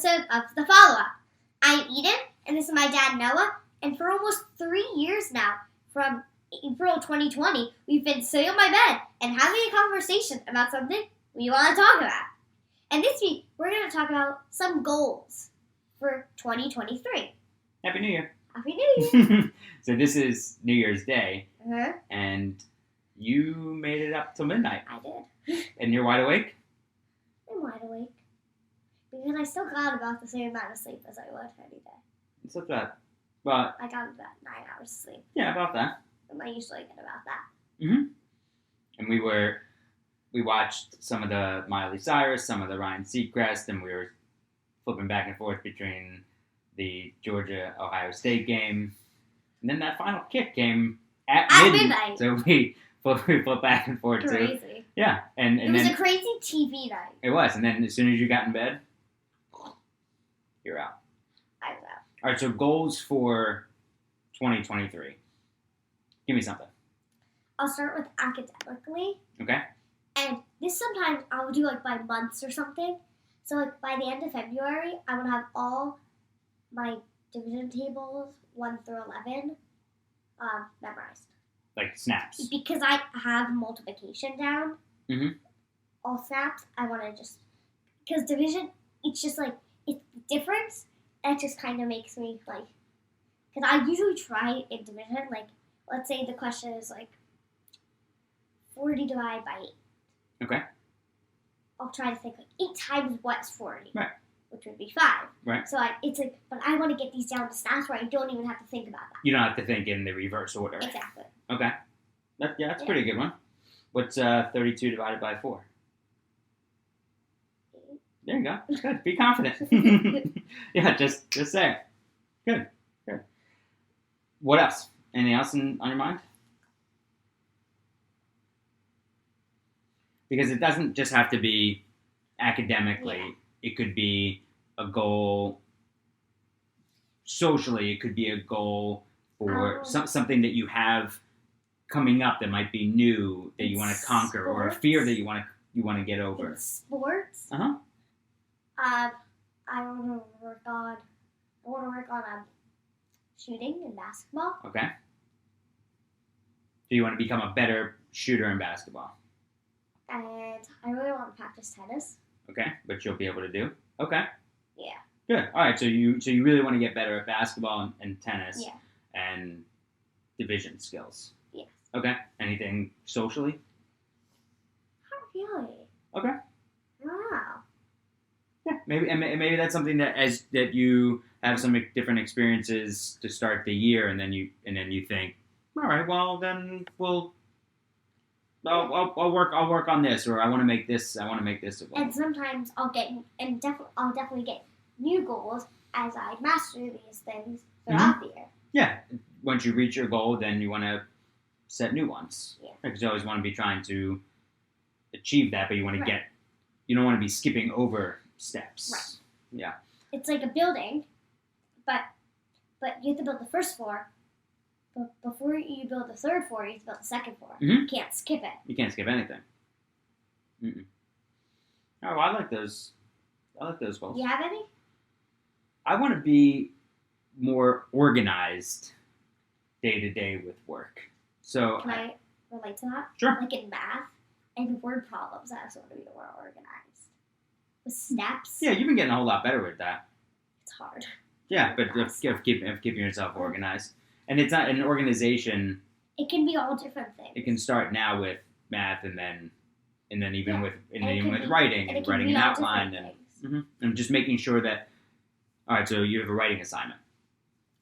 episode of The Follow-Up. I'm Eden, and this is my dad, Noah, and for almost 3 years now, from April 2020, we've been sitting on my bed and having a conversation about something we want to talk about. And this week, we're going to talk about some goals for 2023. Happy New Year. Happy New Year. So this is New Year's Day, Uh-huh. and you made it up till midnight. I did. And you're wide awake? I'm wide awake. Because I still got about the same amount of sleep as I would any day. It's not bad. But, I got about 9 hours of sleep. yeah, about that. And I usually get about that. Mm-hmm. And we watched some of the Miley Cyrus, some of the Ryan Seacrest, and we were flipping back and forth between the Georgia-Ohio State game. And then that final kick came at midnight. So we flipped back and forth. Crazy. Too. Yeah. And it was then, a crazy TV night. It was. And then as soon as you got in bed, you're out. I was out. All right, so goals for 2023. Give me something. I'll start with academically. Okay. And this sometimes I'll do like by months or something. So like by the end of February, I would have all my division tables 1 through 11 memorized. Like snaps. Because I have multiplication down. Mm-hmm. All snaps, I want to just... Because division, it's just like, it's the difference. That just kind of makes me like... Because I usually try in division, like, let's say the question is like 40 divided by 8. Okay. I'll try to think like 8 times what's 40. Right. Which would be 5. Right. So it's like, but I want to get these down to snaps where I don't even have to think about that. You don't have to think in the reverse order. Exactly. Okay. That's a pretty good one. What's 32 divided by 4? 8. There you go. Good. Be confident. Yeah, just say it. Good. What else? Anything else on your mind? Because it doesn't just have to be academically. Yeah. It could be a goal socially. It could be a goal for something that you have coming up that might be new that you want to conquer, or a fear that you want to get over. In sports. Uh-huh. I want to work on shooting and basketball. Okay. So you want to become a better shooter in basketball. And I really want to practice tennis. Okay, but you'll be able to do. Okay. Yeah. Good. All right. So you really want to get better at basketball and tennis. Yeah. And division skills. Yes. Okay. Anything socially? Not really. Okay. Wow. Yeah. Maybe that's something that that you have some different experiences to start the year, and then you think, all right, well then I'll work on this, or I want to make this a goal. And sometimes I'll definitely get new goals as I master these things throughout the year. Yeah. Once you reach your goal, then you want to set new ones. Yeah. Because you always want to be trying to achieve that, but you want to Right. you don't want to be skipping over steps. Right. Yeah. It's like a building, but you have to build the first floor. But before you build the third floor, you have to build the second floor. Mm-hmm. You can't skip it. You can't skip anything. Mm-mm. Oh, well, I like those goals. Do you have any? I want to be more organized day to day with work. So Can I relate to that? Sure. Like in math and word problems, I also want to be more organized. With steps, yeah, you've been getting a whole lot better with that. it's hard. Yeah, but of keeping yourself organized. And it's not an organization. It can be all different things. It can start now with math, and then even with be- writing and and it can writing be an all outline different and things. and just making sure that. All right, so you have a writing assignment.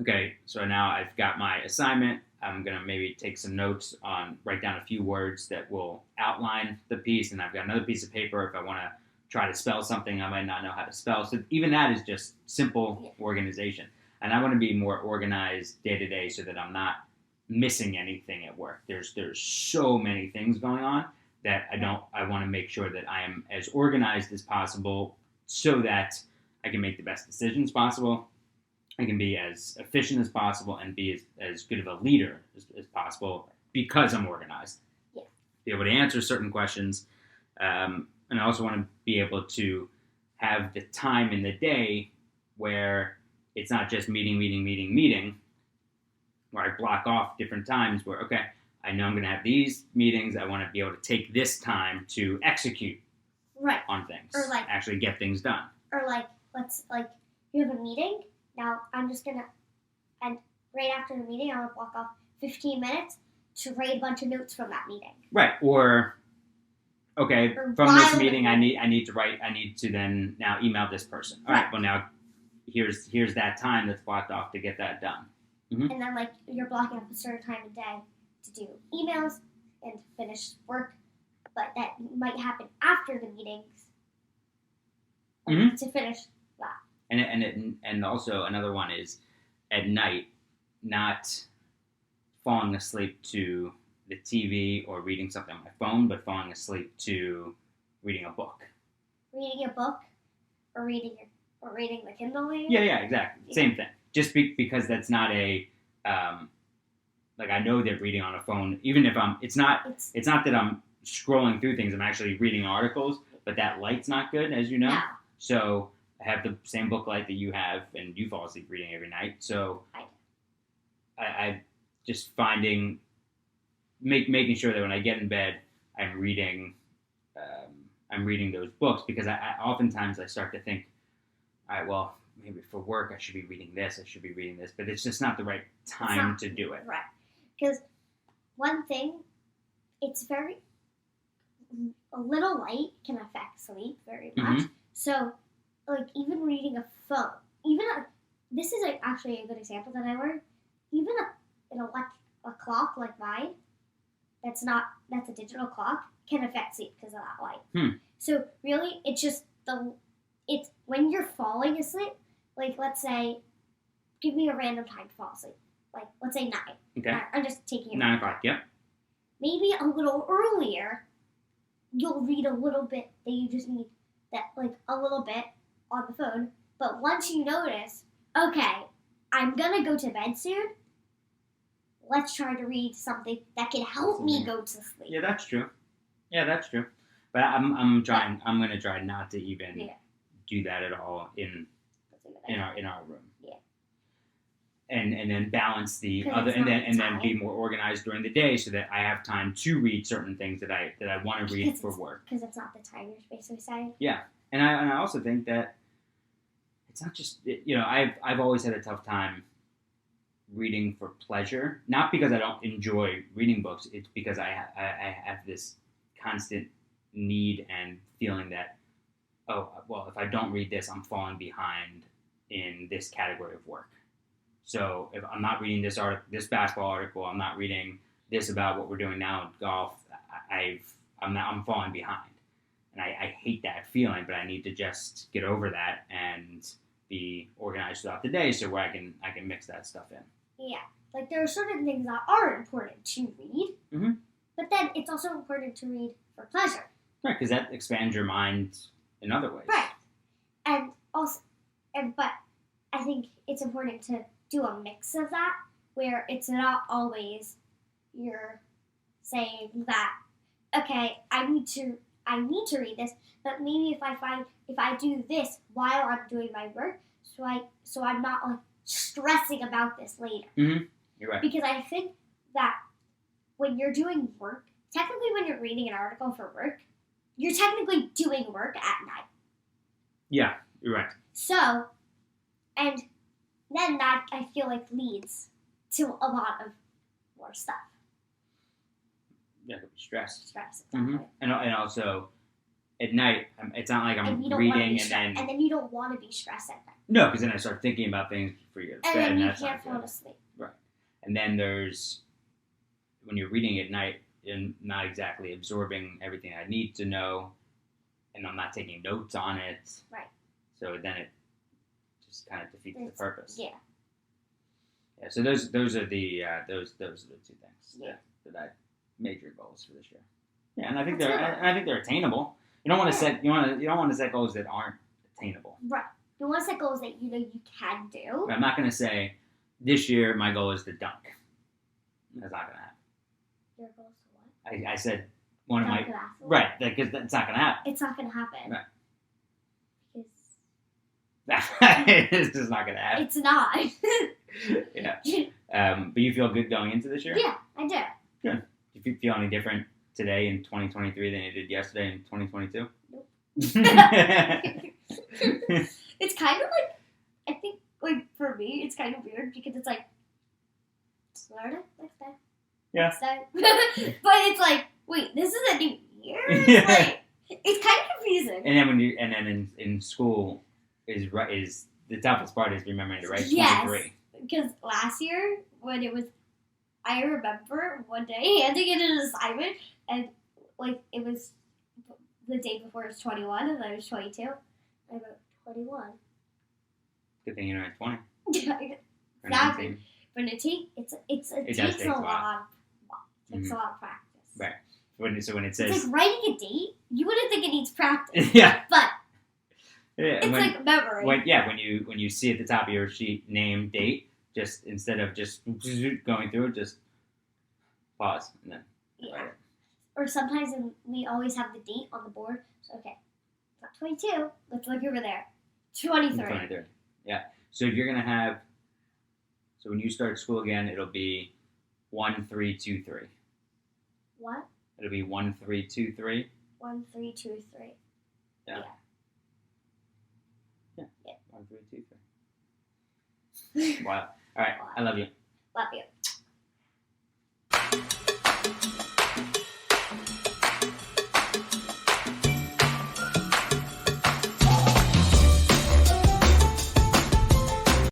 Okay, so now I've got my assignment. I'm gonna maybe take some notes write down a few words that will outline the piece, and I've got another piece of paper if I want to try to spell something I might not know how to spell. So even that is just simple organization. And I want to be more organized day to day so that I'm not missing anything at work. There's so many things going on that I want to make sure that I am as organized as possible so that I can make the best decisions possible. I can be as efficient as possible and be as good of a leader as possible because I'm organized. Yeah. Be able to answer certain questions. And I also want to be able to have the time in the day where it's not just meeting, where I block off different times where, okay, I know I'm going to have these meetings. I want to be able to take this time to execute on things, or like actually get things done. Or like, let's like you have a meeting. Now I'm just gonna, and right after the meeting, I'll block off 15 minutes to write a bunch of notes from that meeting. Right. Or okay, from this meeting, I need to then now email this person. All right. Well, now here's that time that's blocked off to get that done. Mm-hmm. And then like you're blocking off a certain time of day to do emails and finish work, but that might happen after the meetings to finish that. And also another one is at night, not falling asleep to the TV or reading something on my phone, but falling asleep to reading a book. Reading a book, or reading the Kindle. Maybe? Yeah, exactly. Yeah. Same thing. Just because that's not a like I know that reading on a phone, even if it's not that I'm scrolling through things. I'm actually reading articles, but that light's not good, as you know. No. So I have the same book light that you have, and you fall asleep reading every night. So I just finding making sure that when I get in bed, I'm reading those books, because I oftentimes I start to think, all right, well, maybe for work I should be reading this, but it's just not the right time to do it. Right. Because one thing, a little light can affect sleep very much. Mm-hmm. So, like, even reading a phone, this is actually a good example that I learned, even a clock like mine, that's a digital clock, can affect sleep because of that light. So really, it's just it's when you're falling asleep, like, let's say, give me a random time to fall asleep. Like, let's say 9. Okay. I'm just taking it. 9 o'clock, yep. Maybe a little earlier, you'll read a little bit that you just need a little bit on the phone. But once you notice, okay, I'm going to go to bed soon, let's try to read something that can help me go to sleep. Yeah, that's true. But I'm going to try not to even do that at all in our room. Yeah. And then balance the other, and then be more organized during the day so that I have time to read certain things that I want to read for work. Because it's not the time you're basically saying. Yeah, and I also think that it's not just I've always had a tough time reading for pleasure, not because I don't enjoy reading books. It's because I have this constant need and feeling that, oh, well, if I don't read this, I'm falling behind in this category of work. So if I'm not reading this basketball article, I'm not reading this about what we're doing now in golf, I'm falling behind. And I hate that feeling, but I need to just get over that and be organized throughout the day so where I can mix that stuff in. Yeah. Like, there are certain things that are important to read, but then it's also important to read for pleasure. Right, because that expands your mind in other ways. Right. And also, but I think it's important to do a mix of that, where it's not always you're saying that, okay, I need to read this, but maybe if I do this while I'm doing my work, so I'm not like stressing about this later. Mm-hmm. You're right. Because I think that when you're doing work, technically when you're reading an article for work, you're technically doing work at night. Yeah, you're right. So, and then that, I feel like, leads to a lot of more stuff. Yeah, stress. Stress, exactly. Mm-hmm. And also, at night, it's not like I'm reading and then you don't want to be stressed at night. No, because then I start thinking about things before you go to bed. And then you can't fall asleep. Right. And then when you're reading at night, you're not exactly absorbing everything I need to know, and I'm not taking notes on it. Right. So then it just kind of defeats the purpose. Yeah. Yeah. So those are the two things that I major goals for this year. Yeah, and I think they're attainable. You don't want to set goals that aren't attainable. Right. You want to set goals that you know you can do. I'm not going to say this year my goal is to dunk. That's not going to happen. Your goal is to what? I said one dunk of my basketball? right, because that's not going to happen. It's not going to happen. Right. Because This is not gonna happen. It's not. Yeah. But you feel good going into this year? Yeah, I do. Good. Do you feel any different today in 2023 than you did yesterday in 2022? Nope. It's kind of like, I think, like, for me, it's kind of weird because it's like, Saturday, next day. Yeah. Next day. But it's like, wait, this is a new year? It's Yeah. like, it's kind of confusing. And then in school is the toughest part is remembering to write 23. Yes. Because last year, when it was, I remember one day handing in an assignment, and, like, it was the day before it was 21, and I was 22. I wrote 21. Good thing you're not 20. Yeah, Or exactly. 19. But it does takes take a a while. lot. It takes Mhm. a lot of practice. Right. So when it It's says like writing a date. You wouldn't think it needs practice, yeah, but yeah, it's like memory. when you see at the top of your sheet name date, just instead of just going through it, just pause and then Yeah. write it. Or sometimes we always have the date on the board. So okay, it's not 22. Let's look over there. 23. 23. Yeah. So you're gonna have. So when you start school again, it'll be 1-3-2-3. What? It'll be 1-3-2-3. 1, 3, 2, 3. Yeah. Yeah. 1-3-2-3. Wow. All right. I love you. Love you.